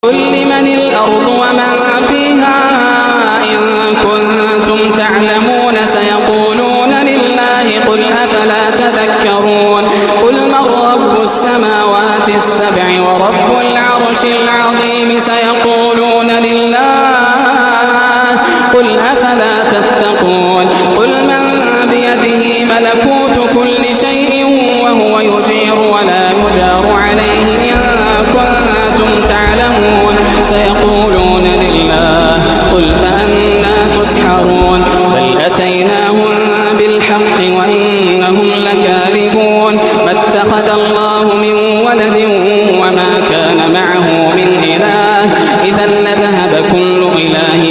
قل لمن الأرض ومن فيها إن كنتم تعلمون سيقولون لله قل أفلا تذكرون قل من رب السماوات السبع ورب العرش العظيم سيقولون لله قل أفلا تتقون قل من بيده ملكوت كل شيء وهو يجير ولا يجار عليه إن كنتم تعلمون سيقولون لله قل فأنى تسحرون بل أتيناهم بالحق وإنهم لكاذبون ما اتخذ الله من ولد وما كان معه من إله إذا لذهب كل إله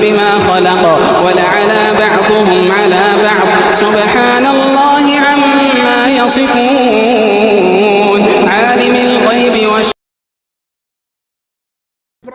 بما خلق ولعلى بعضهم على بعض سبحان الله عما يصفون عالم الغيب والشهادة.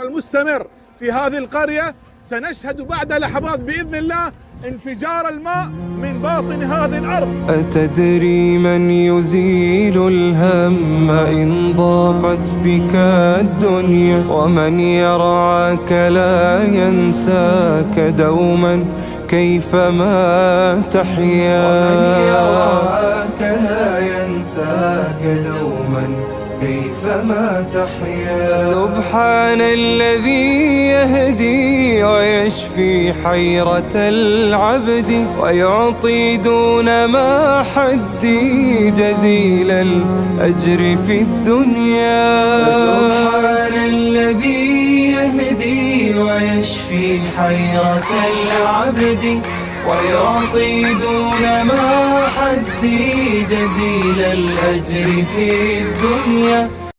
المستمر في هذه القرية سنشهد بعد لحظات بإذن الله انفجار الماء من باطن هذه الأرض. أتدري من يزيل الهم إن ضاقت بك الدنيا ومن يرعاك لا ينساك دوما كيفما تحيا ومن يرعاك لا ينساك دوما كيفما تحيا سبحان الذي يهدي ويشفي حيرة العبد ويعطي دون ما حدي جزيل الأجر في الدنيا سبحان الذي يهدي ويشفي حيرة العبد ويعطي دون ما حدي جزيل الأجر في الدنيا.